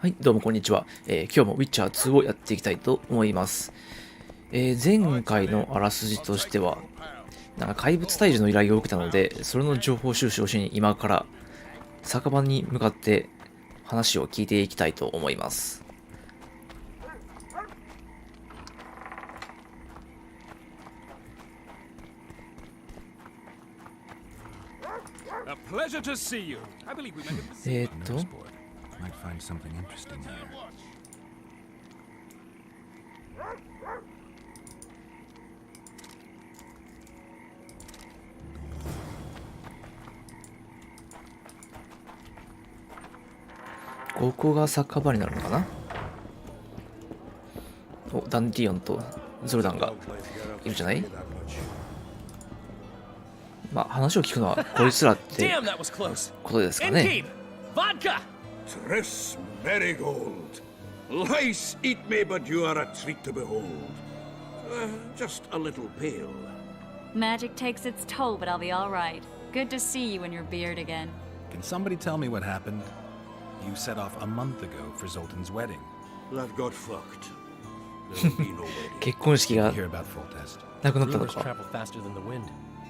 はい、どうもこんにちは。今日もウィッチャー2をやっていきたいと思います。前回のあらすじとしては、怪物退治の依頼が受けたので、それの情報収集をしに今から酒場に向かって話を聞いていきたいと思います。ここが酒場になるのかな。お、ダンディオンとゾルダンがいるじゃない。まあ話を聞くのはこいつらってことですかね。Triss Marigold. Lice eat me, but you are a treat to behold. Just a little pale. Magic takes its toll, but I'll be all right. Good to see you and your beard again. Can somebody tell me what happened? You set off a month ago for Zoltan's wedding. That got fucked. There'll be no wedding. 結婚式が Hear about Foltest? なくなったの Rumors か。 travel faster than the wind.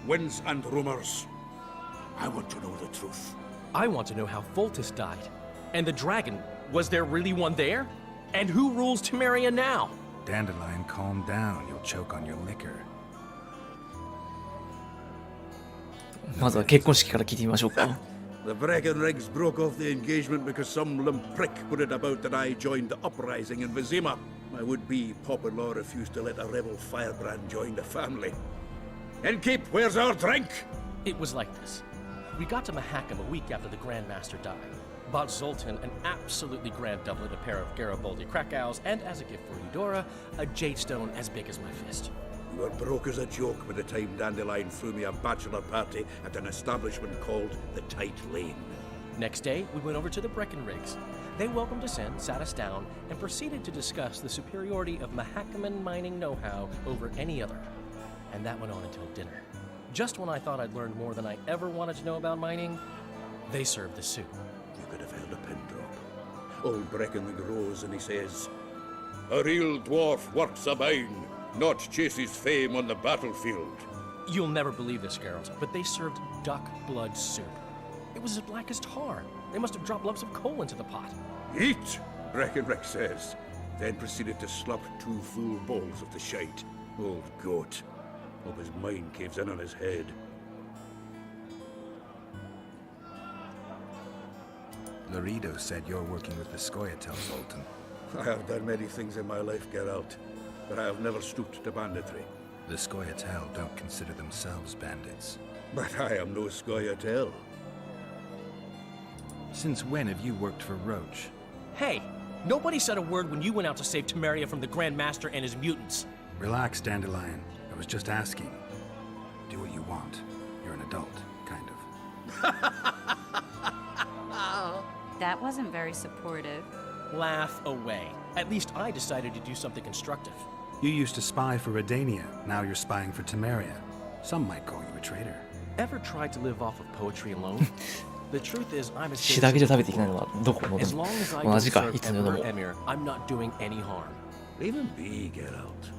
Winds and rumors. I want to know the truth. I want to know how Foltest died. And the dragon, was there really one there? And who rules Temeria now? Dandelion, calm down. You'll choke on your liquor. まずは結婚式から聞いてみましょうか。The Breckenrigs broke off the engagement because some limp prick put it about that I joined the uprising in Vizima. My would-be Papa-in-law refused to let a rebel firebrand join the family. Innkeep, where's our drink? It was like this. We got to Mahakam a week after the Grandmaster died. Bought Zoltan an absolutely grand doublet, a pair of Garibaldi Krakows, and as a gift for Eudora, a jade stone as big as my fist. You were broke as a joke by the time Dandelion threw me a bachelor party at an establishment called the Tight Lane. Next day, we went over to the Breckenrigs. They welcomed us in, sat us down, and proceeded to discuss the superiority of Mahakaman mining know-how over any other. And that went on until dinner. Just when I thought I'd learned more than I ever wanted to know about mining, they served the soup. You could have held a pin drop. Old Breckenrig rose and he says, "A real dwarf works a mine, not chases fame on the battlefield." You'll never believe this, Geralt, but they served duck blood soup. It was as black as tar. They must have dropped lumps of coal into the pot. "Eat," Breckenrig says, then proceeded to slurp 2 full bowls of the shite. Old goat. Hope his mind caves in on his head. Laredo said you're working with the Scoia'tael, Zoltan. I have done many things in my life, Geralt, but I have never stooped to banditry. The Scoia'tael don't consider themselves bandits. But I am no Scoia'tael. Since when have you worked for Roach? Hey, nobody said a word when you went out to save Temeria from the Grandmaster and his mutants. Relax, Dandelion. I was just asking. Do what you want. You're an adult, kind of. That wasn't very supportive. Laugh away. At least I decided to do something constructive. You used to spy for Redania. Now you're spying for Temeria. Some might call you a traitor. Ever tried to live off of poetry alone? The truth is, I'm as 詩だけじゃ食べていけないのはどこもで as も long as I 同 don't じか。 serve いつの世で Emperor も。 Emir, I'm not doing any harm. Leave him be, Geralt.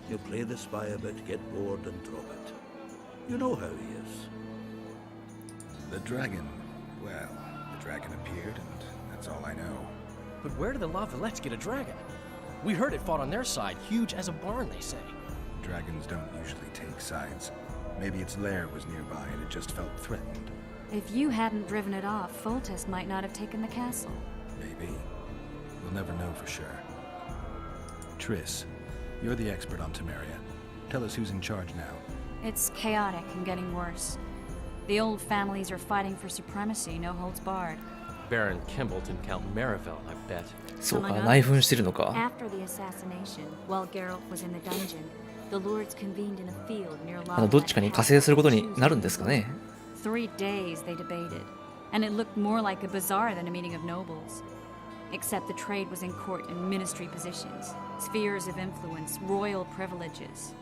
You play the spy a bit, get bored, and drop it. You know how he is. The dragon. Well, the dragon appeared, and that's all I know. But where did the La Villettes get a dragon? We heard it fought on their side, huge as a barn, they say. Dragons don't usually take sides. Maybe its lair was nearby and it just felt threatened. If you hadn't driven it off, Foltest might not have taken the castle. Maybe. We'll never know for sure. Triss, you're the expert on Temeria. Tell us who's in charge now. It's chaotic and getting worse. The old families are fighting for supremacy, no holds barred. Baron Kimball and Count Marivelle, I bet. そうか、 Among 内紛してるのか。 After the assassination, while Geralt was in the dungeon, the lords convened in a field near どっちかに加勢することになるんですかね。 3 days they debated, and it looked more like a bazaar than a meeting of nobles. Except the trade was in court and ministry positions, spheres of influence, royal privileges.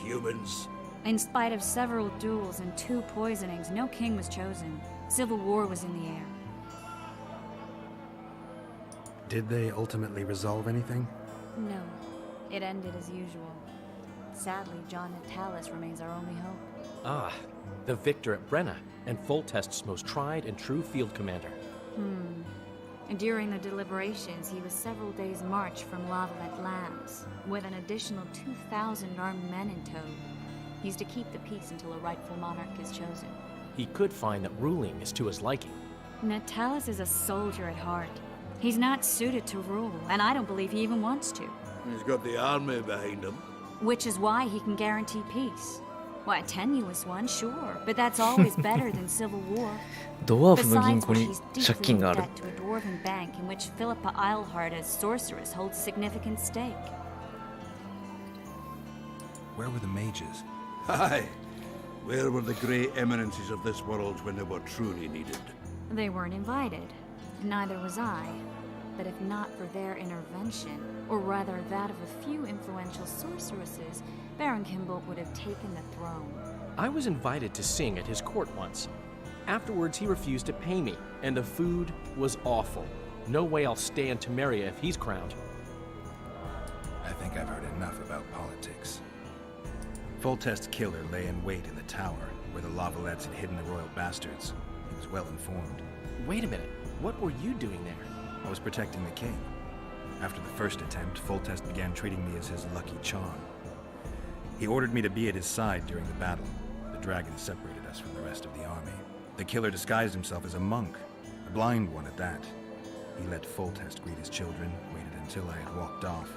Humans. In spite of several duels and 2 poisonings, no king was chosen. Civil war was in the air. Did they ultimately resolve anything? No, it ended as usual. Sadly, John Natalis remains our only hope. Ah, the victor at Brenna, and Foltest's most tried and true field commander. And during the deliberations, he was several days' march from Lavalette lands, with an additional 2,000 armed men in tow. He's to keep the peace until a rightful monarch is chosen. He could find that ruling is to his liking. Natalis is a soldier at heart. He's not suited to rule, and I don't believe he even wants to. He's got the army behind him. Which is why he can guarantee peace. Why, a tenuous one, sure, but that's always better than civil war. ドワーフの銀 Besides, 行に he's 借 deeply 金 in がある。 debt to a dwarven bank in which Philippa Eilhart as sorceress holds significant stake. Where were the mages? Aye. Where were the grey eminences of this world when they were truly needed? They weren't invited. Neither was I. But if not for their intervention, or rather that of a few influential sorceresses, Baron Kimbolt would have taken the throne. I was invited to sing at his court once. Afterwards, he refused to pay me, and the food was awful. No way I'll stay in Temeria if he's crowned. I think I've heard enough about politics. Foltest's killer lay in wait in the tower, where the Lavalettes had hidden the royal bastards. He was well informed. Wait a minute, what were you doing there? I was protecting the king. After the first attempt, Foltest began treating me as his lucky charm. He ordered me to be at his side during the battle. The dragon separated us from the rest of the army. The killer disguised himself as a monk, a blind one at that. He let Foltest greet his children, waited until I had walked off,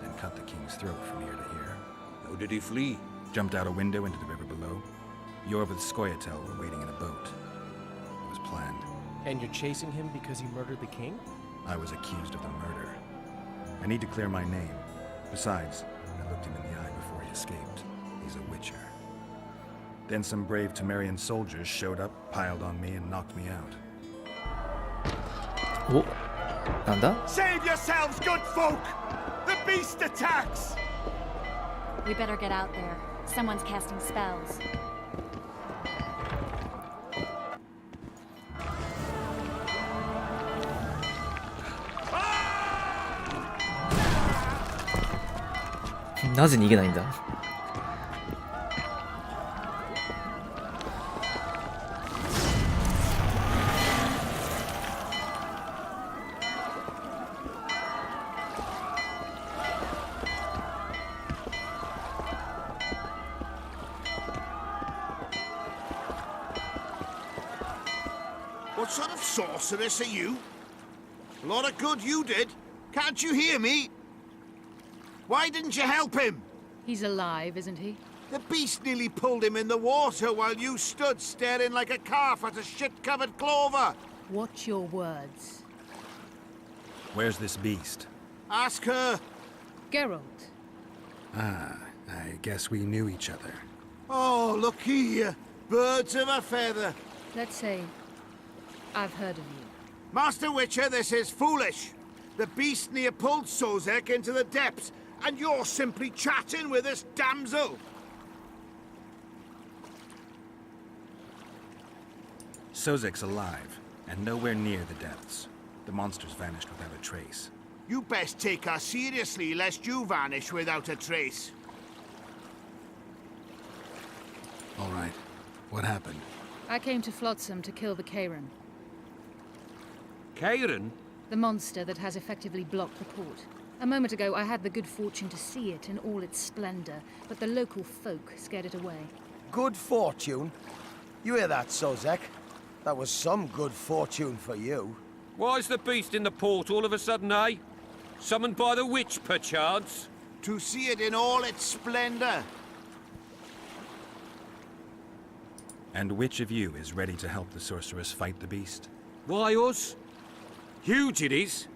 then cut the king's throat from ear to ear. How did he flee? Jumped out a window into the river below. Yorv with Skoyatel were waiting in a boat. It was planned. And you're chasing him because he murdered the king? I was accused of the murder. I need to clear my name. Besides, I looked him in the eye before he escaped. He's a witcher. Then some brave Temerian soldiers showed up, piled on me, and knocked me out. お、なんだ？ Save yourselves, good folk! The beast attacks! We better get out there. Someone's casting spells. Ah! なぜ逃げないんだ？ What sort of sorceress are you? A lot of good you did. Can't you hear me? Why didn't you help him? He's alive, isn't he? The beast nearly pulled him in the water while you stood staring like a calf at a shit-covered clover. Watch your words. Where's this beast? Ask her. Geralt. Ah, I guess we knew each other. Oh, look here. Birds of a feather. Let's say I've heard of you. Master Witcher, this is foolish. The beast near pulled Sozek into the depths, and you're simply chatting with this damsel. Sozek's alive, and nowhere near the depths. The monsters vanished without a trace. You best take her seriously, lest you vanish without a trace. All right. What happened? I came to Flotsam to kill the Karen, Karen? the monster that has effectively blocked the port. A moment ago, I had the good fortune to see it in all its splendor, but the local folk scared it away. Good fortune? You hear that, Sozek? That was some good fortune for you. Why's the beast in the port all of a sudden, eh? Summoned by the witch, perchance? To see it in all its splendor. And which of you is ready to help the sorceress fight the beast? Why us? Huge it is.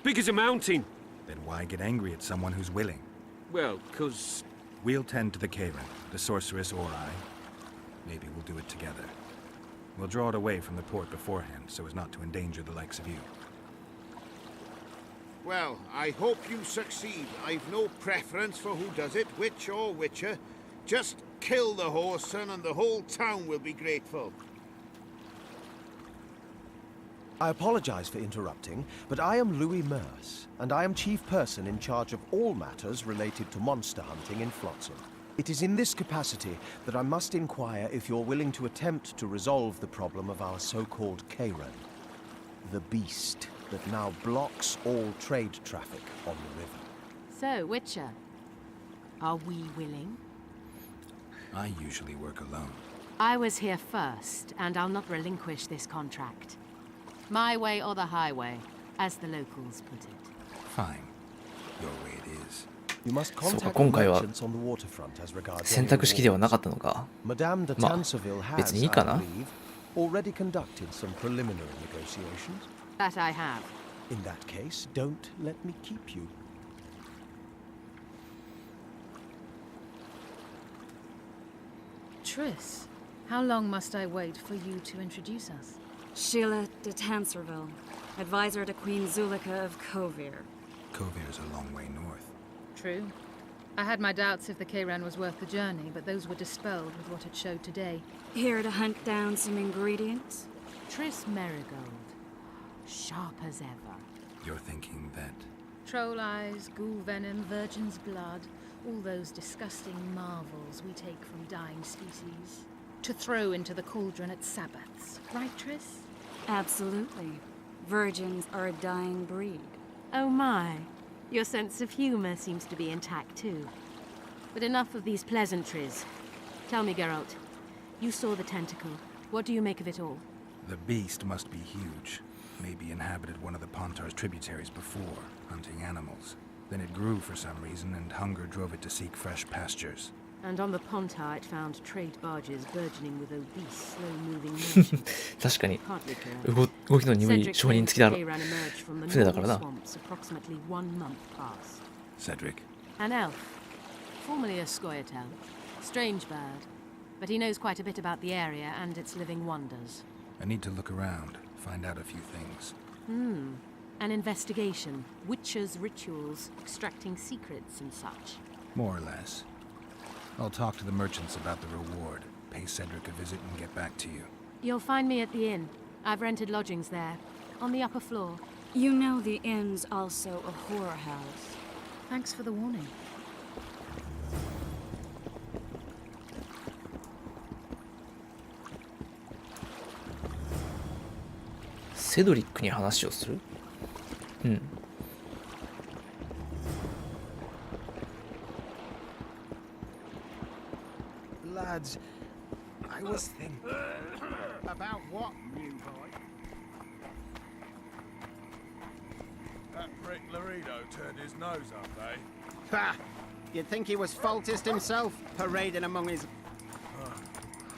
Big as a mountain. Then why get angry at someone who's willing? Well, 'cause... We'll tend to the Karen, the sorceress or I. Maybe we'll do it together. We'll draw it away from the port beforehand so as not to endanger the likes of you. Well, I hope you succeed. I've no preference for who does it, witch or witcher. Just kill the whoreson and the whole town will be grateful. I apologize for interrupting, but I am Louis Merce, and I am chief person in charge of all matters related to monster hunting in Flotsam. It is in this capacity that I must inquire if you're willing to attempt to resolve the problem of our so-called Karen, the beast that now blocks all trade traffic on the river. So, Witcher, are we willing? I usually work alone. I was here first, and I'll not relinquish this contract. My way or the highway, as the locals put it. Fine. Your way it is. You must そうか、 contact 今 the 回は merchants on the waterfront as regards 選 any 択式ではな rewards. かったのか。 Madame de まあ、 Tanseville has, 別にいい I かな。 believe, already conducted some preliminary negotiations. That I have. In that case, don't let me keep you. Triss, how long must I wait for you to introduce us? Sheila de Tanserville, advisor to Queen Zulika of Kovir. Kovir's a long way north. True. I had my doubts if the Kayran was worth the journey, but those were dispelled with what it showed today. Here to hunt down some ingredients? Triss Merigold. Sharp as ever. You're thinking that... Troll eyes, ghoul venom, virgin's blood, all those disgusting marvels we take from dying species. To throw into the cauldron at Sabbaths. Right, Triss? Absolutely. Virgins are a dying breed. Oh my. Your sense of humor seems to be intact too. But enough of these pleasantries. Tell me, Geralt. You saw the tentacle. What do you make of it all? The beast must be huge. Maybe inhabited one of the Pontar's tributaries before, hunting animals. Then it grew for some reason, and hunger drove it to seek fresh pastures. And on the Pontar it found trade barges burgeoning with obese, slow-moving merchants. 確かに Partly correct. 動きの鈍い Cedric 商人 claims 付きだ the Kayran emerged from the 船だからな。 northern swamps approximately 1 month past. Cedric. An elf, formerly a Scoia'tael. Strange bird, but he knows quite a bit about the area and its living wonders. I need to look around, find out a few things. An investigation, witches' rituals, extracting secrets and such. More or less. I'll talk to the merchants about the reward, pay Cedric a visit and get back to you. You'll find me at the inn. I've rented lodgings there, on the upper floor. You know the inn's also a horror house. Thanks for the warning. セドリックに話をする？うん。Lads, I was thinking... About what, new boy? That prick Laredo turned his nose up, eh? Ha! You'd think he was faultist himself, parading among his...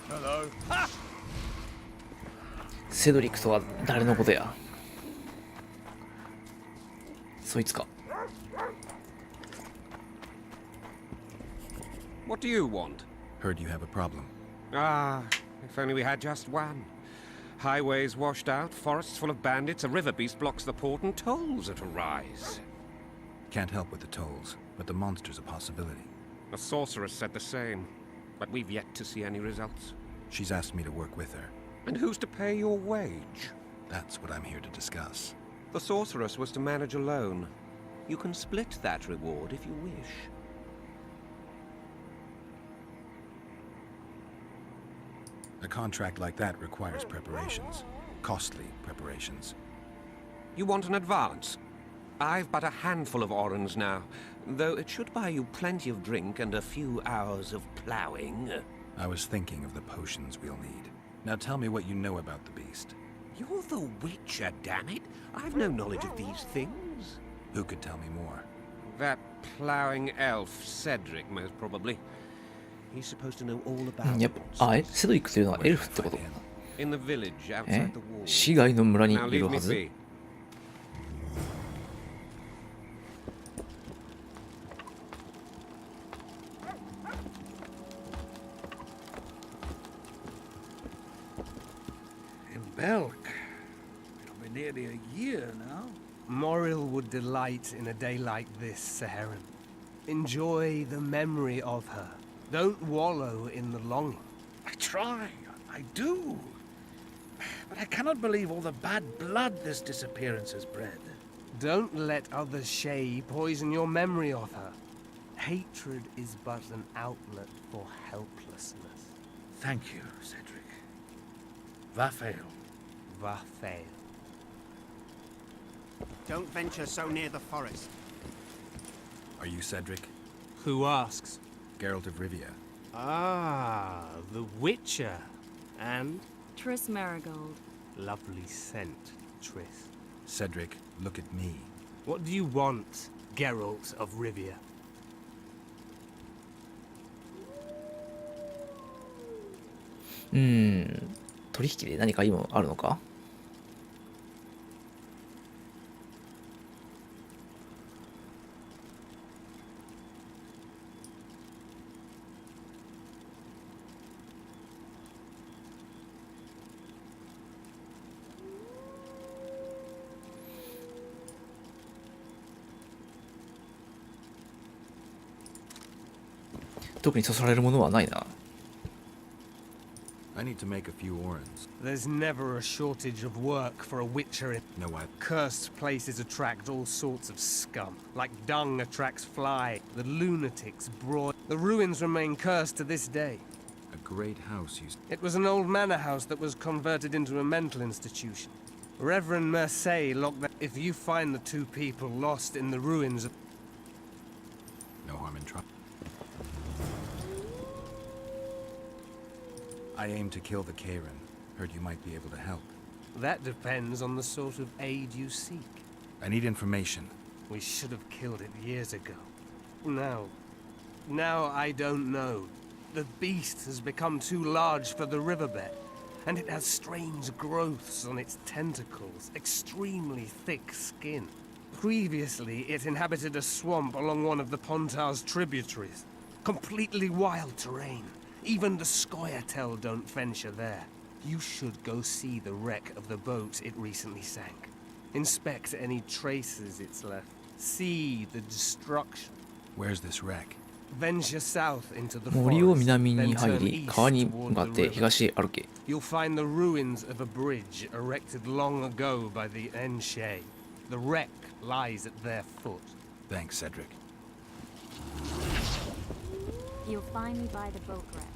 Hello. セドリックとは誰のことや？そいつか。What do you want? Heard you have a problem. Ah, if only we had just one. Highways washed out, forests full of bandits, a river beast blocks the port, and tolls at a rise. Can't help with the tolls, but the monster's a possibility. A sorceress said the same, but we've yet to see any results. She's asked me to work with her. And who's to pay your wage? That's what I'm here to discuss. The sorceress was to manage alone. You can split that reward if you wish. A contract like that requires preparations. Costly preparations. You want an advance? I've but a handful of orens now, though it should buy you plenty of drink and a few hours of ploughing. I was thinking of the potions we'll need. Now tell me what you know about the beast. You're the Witcher, damn it! I've no knowledge of these things. Who could tell me more? That ploughing elf, Cedric, most probably. He's supposed to know all about やっぱ、あ、セドリックというのはエルフってこと？ in the village え outside the wall. 市街の村に Now いる leave は me ず？ be. In Belk. It'll be nearly a year now. Moril would delight in a day like this, Saharan. Enjoy the memory of her. Don't wallow in the longing. I try. I do. But I cannot believe all the bad blood this disappearance has bred. Don't let other Shay poison your memory of her. Hatred is but an outlet for helplessness. Thank you, Cedric. Vafael. Vafael. Don't venture so near the forest. Are you Cedric? Who asks? Geralt of Rivia. Ah, the Witcher. And? Triss Marigold. Lovely scent, Triss. Cedric, look at me. What do you want, Geralt of Rivia? 取引で何かいいものあるのか？特にそそられるものはないな。I need to make a few orens. There's never a shortage of work for a Witcher. No, Cursed places attract all sorts of scum. Like dung attracts fly. The lunatics broad. The ruins remain cursed to this day. A great house you... It was an old manor house that was converted into a mental institution. Reverend Mercier locked that. If you find the two people lost in the ruins of... No harm in trying. I aim to kill the Karen. Heard you might be able to help. That depends on the sort of aid you seek. I need information. We should have killed it years ago. Now I don't know. The beast has become too large for the riverbed, and it has strange growths on its tentacles, extremely thick skin. Previously, it inhabited a swamp along one of the Pontar's tributaries. Completely wild terrain. Even the Scoia'tael don't venture there. You should go see the wreck of the boat it recently sank. Inspect any traces it's left. See the destruction. Where's this wreck? Venture south into the 森を forest, 南に then 入 turn り、 east 川に向 toward かっ the て river. 東へ歩け。 You'll find the ruins of a bridge erected long ago by the Enshe. The wreck lies at their foot. Thanks, Cedric. You'll find me by the boat wreck.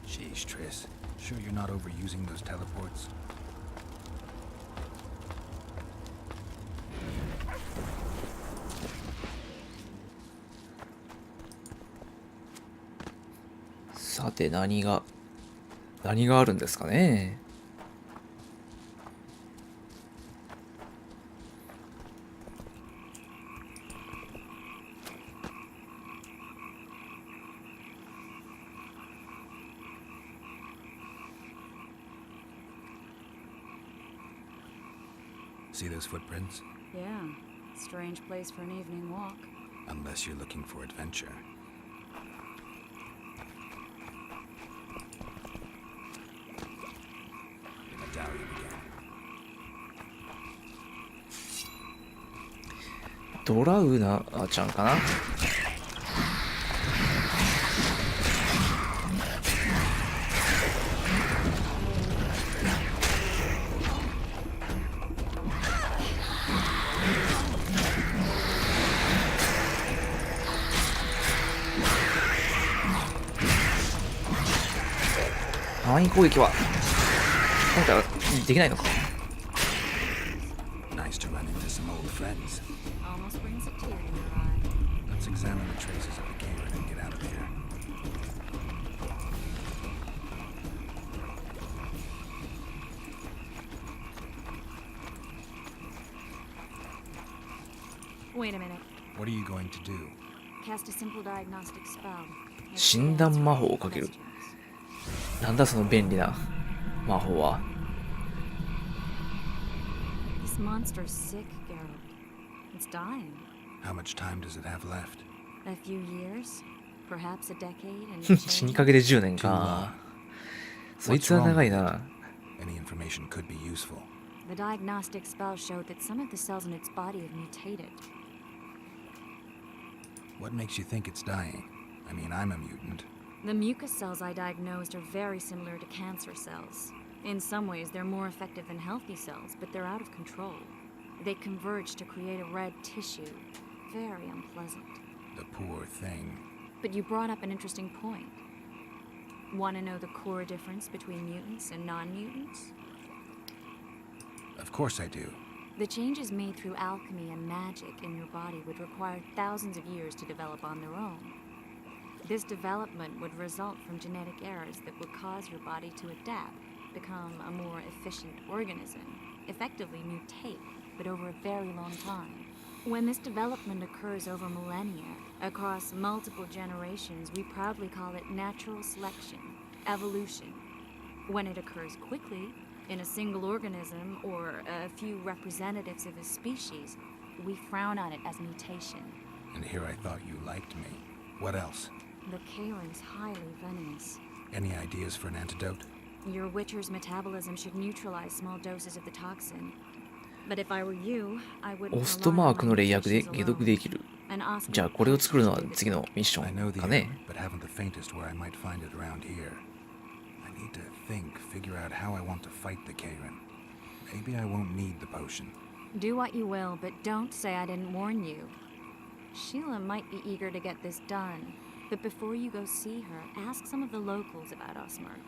Sheesh, Triss. Sure you're not overusing those teleports?さて何があるんですかね。See those footprints? Yeah. Strange place for an evening walk. Unless you're looking for adventure. The medallion again. ドラウナちゃんかな。範囲攻撃は今回はできないのか。 Nice to run into some old friends. Almost brings a tear to your eye. Let's examine the traces of the Karen and get out of here. Wait a minute. What are you going to do? Cast a simple diagnostic spell. 診断魔法をかける。なんだその便利な魔法は。 This monster's sick, Geralt. It's dying. How much time does it have left? A few years? Perhaps a decade and 死にかけで10年か。そいつは長いな。 Any information could be useful. The diagnostic spell showed that some of the cells in its body have mutated. What makes you think it's dying? I mean, I'm a mutant. The mucus cells I diagnosed are very similar to cancer cells. In some ways, they're more effective than healthy cells, but they're out of control. They converge to create a red tissue. Very unpleasant. The poor thing. But you brought up an interesting point. Want to know the core difference between mutants and non-mutants? Of course I do. The changes made through alchemy and magic in your body would require thousands of years to develop on their own. This development would result from genetic errors that would cause your body to adapt, become a more efficient organism, effectively mutate, but over a very long time. When this development occurs over millennia, across multiple generations, we proudly call it natural selection, evolution. When it occurs quickly, in a single organism or a few representatives of a species, we frown on it as mutation. And here I thought you liked me. What else? The Kayron's highly venomous. Any ideas for an antidote? Your Witcher's metabolism should neutralize small doses of the toxin. But if I were you, I wouldn't オストマークの霊薬で解毒できる。じゃあこれを作るのは次のミッショ I ン know the かね。 but haven't the faintest where I might find it around here. I need to think, figure out how I want to fight the Kayron. Maybe I won't need the potion. Do what you will, but don't say I didn't warn you. Sheila might be eager to get this done, but before you go see her, ask some of the locals about Osmark.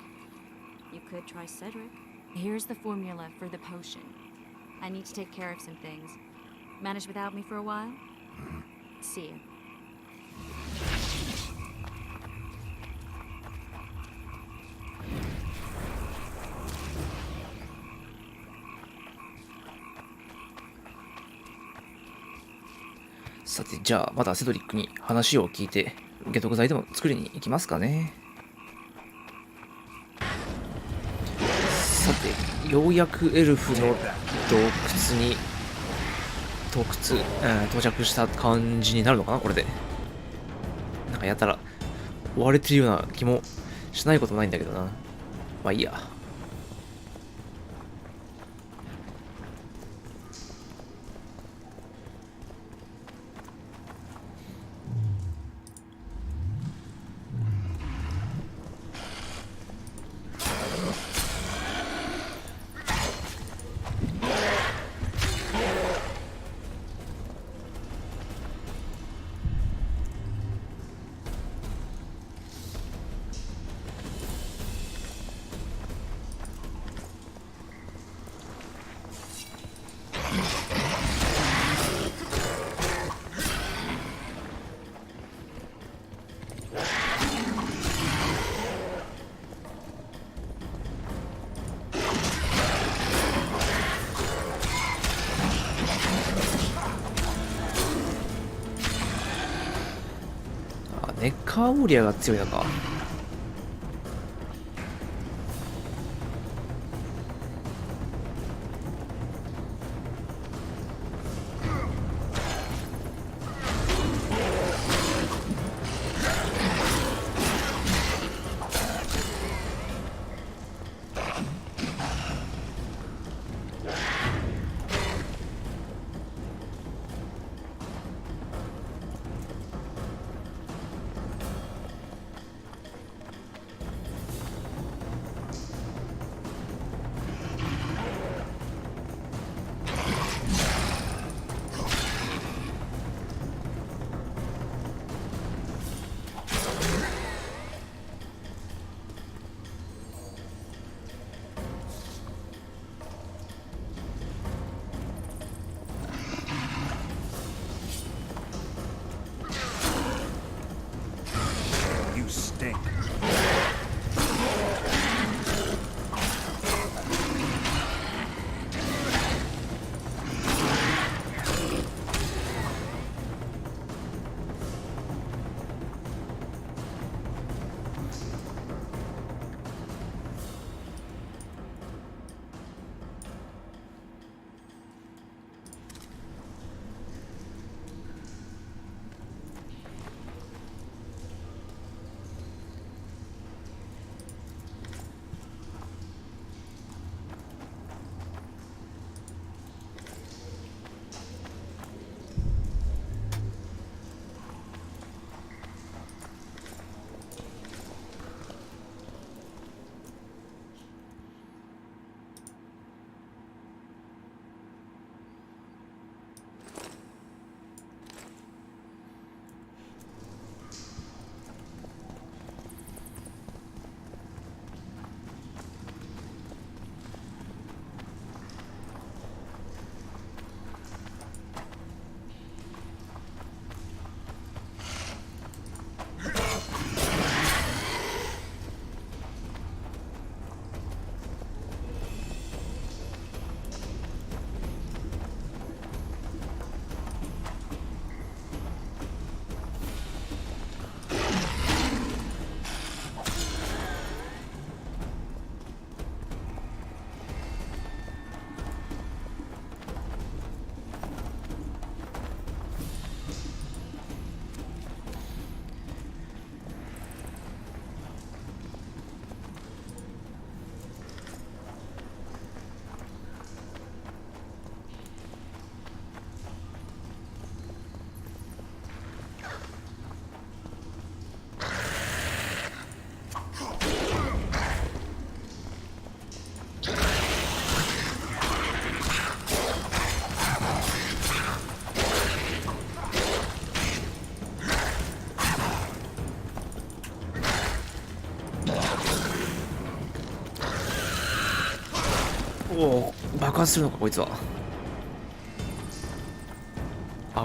You could try Cedric. Here's the formula for the potion. I need to take care of some things. Manage without me for a while? See you. さて、じゃあまたセドリックに話を聞いて解毒剤でも作りに行きますかね。さて、ようやくエルフの洞窟に到着した感じになるのかな、これで。なんかやたら追われてるような気もしないこともないんだけどな。まあいいや。ネッカーウォリアーが強いのか。爆発するのかこいつは。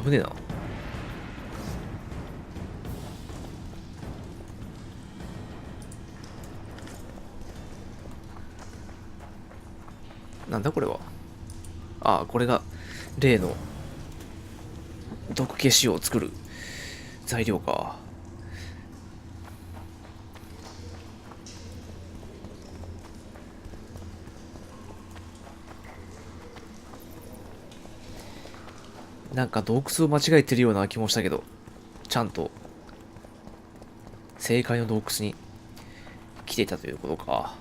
危ねえな。なんだこれは。ああ、これが例の毒消しを作る材料か。なんか洞窟を間違えてるような気もしたけど、ちゃんと正解の洞窟に来ていたということか。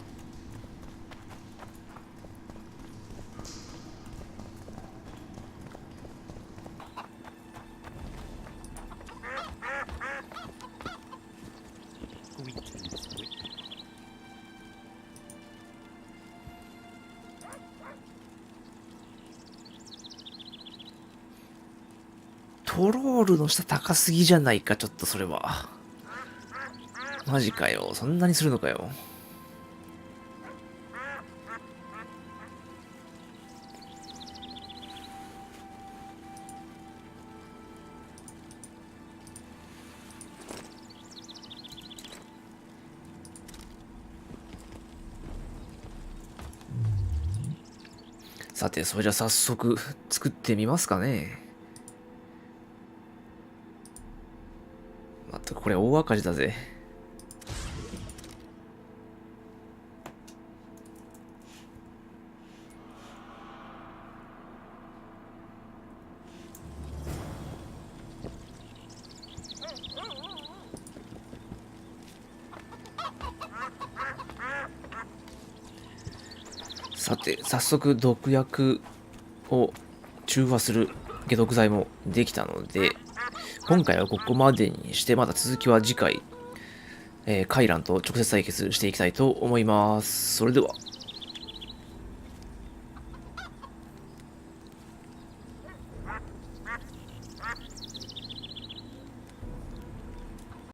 トロールの下高すぎじゃないか、ちょっとそれは。マジかよ。そんなにするのかよ。さて、それじゃ早速作ってみますかね。まったくこれ大赤字だぜ。さて、早速毒薬を中和する解毒剤もできたので、今回はここまでにして、また続きは次回、カイランと直接対決していきたいと思います。それでは。